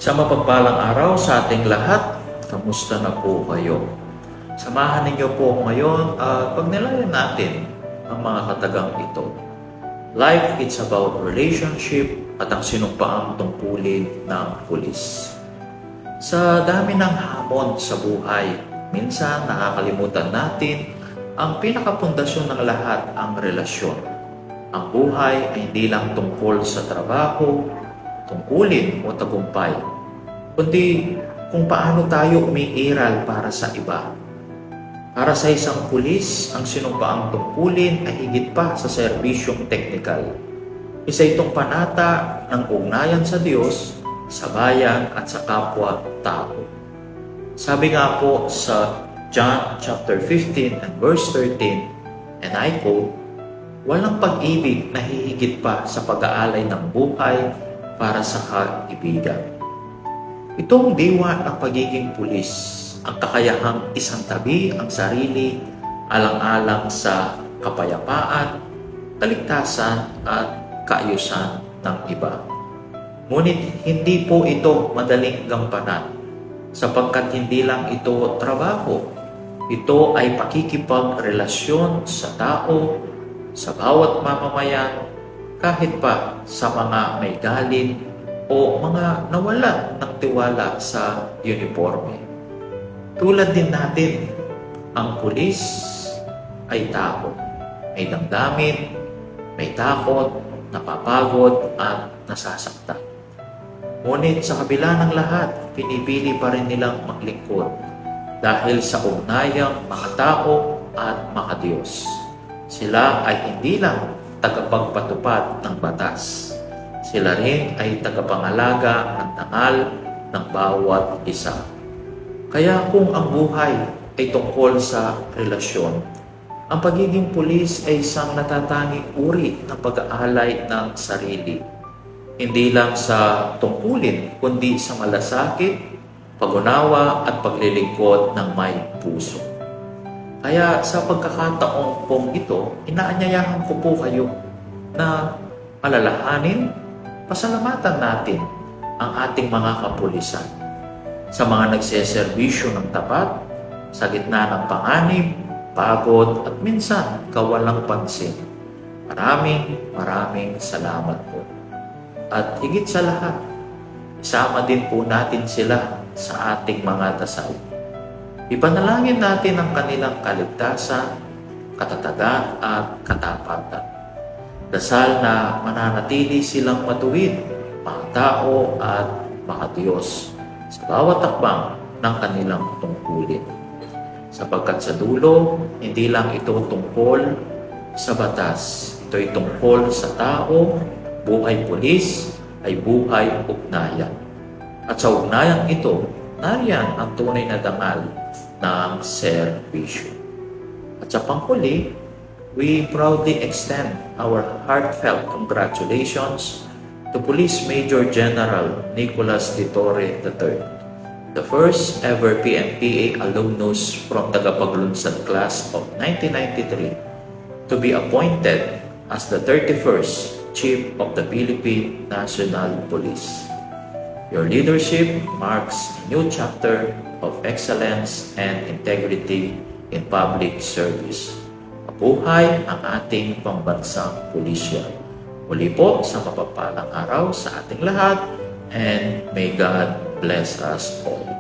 Sa mapagpalang araw sa ating lahat, kamusta na po kayo? Samahan ninyo po ngayon at pagnilayan natin ang mga katagang ito. Life, it's about relationship at ang sinumpaang tungkulin ng pulis. Sa dami ng hamon sa buhay, minsan nakakalimutan natin ang pinakapundasyon ng lahat, ang relasyon. Ang buhay ay hindi lang tungkol sa trabaho, tungkulin o tagumpay, kundi kung paano tayo umiiral para sa iba. Para sa isang pulis, ang sinumpaang tungkulin ay higit pa sa serbisyong teknikal. Isa itong panata ng ugnayan sa Diyos, sa bayan at sa kapwa-tao. Sabi nga po sa John chapter 15 and verse 13, and I quote, "Walang pag-ibig na hihigit pa sa pag-aalay ng buhay para sa kaibigan." Itong diwa ng pagiging pulis, ang kakayahang isang tabi ang sarili alang-alang sa kapayapaan, kaligtasan at kaayusan ng iba. Ngunit hindi po ito madaling gampanan sapagkat hindi lang ito trabaho. Ito ay pakikipagrelasyon sa tao, sa bawat mamamayan, kahit pa sa mga may galit o mga nawalan ng tiwala sa uniforme. Tulad din natin, ang pulis ay tao. May damdamin, may takot, napapagod at nasasaktan. Ngunit sa kabila ng lahat, pinipili pa rin nilang maglingkod dahil sa ugnayang mga tao at mga Diyos. Sila ay hindi lang tagapagpatupad ng batas. Sila rin ay tagapangalaga ng dangal ng bawat isa. Kaya kung ang buhay ay tungkol sa relasyon, ang pagiging pulis ay isang natatanging uri ng pag-aalay ng sarili. Hindi lang sa tungkulin, kundi sa malasakit, pag-unawa at paglilingkod ng may puso. Kaya sa pagkakataong pong ito, inaanyayahan ko po kayo na alalahanin, pasalamatan natin ang ating mga kapulisan sa mga nagseserbisyo ng tapat, sa gitna ng panganib, pagod at minsan kawalang pansin. Maraming salamat po. At higit sa lahat, isama din po natin sila sa ating mga dasal. Ipanalangin natin ang kanilang kaligtasan, katatagan at katapatan. Dasal na mananatili silang matuwid, mga tao at mga Diyos sa bawat takbang ng kanilang tungkulin. Sapagkat sa dulo, hindi lang ito tungkol sa batas, ito'y tungkol sa tao. Buhay pulis ay buhay ugnayan. At sa ugnayang ito, nariyan ang tunay na dangal ng serbisyo. At sa panghuli, we proudly extend our heartfelt congratulations to Police Major General Nicolas de Torre III, the first ever PNPA alumnus from tagapaglunsad class of 1993 to be appointed as the 31st Chief of the Philippine National Police. Your leadership marks a new chapter of excellence and integrity in public service. Mabuhay ang ating pambansang pulisya. Muli po sa mapagpalang araw sa ating lahat, and may God bless us all.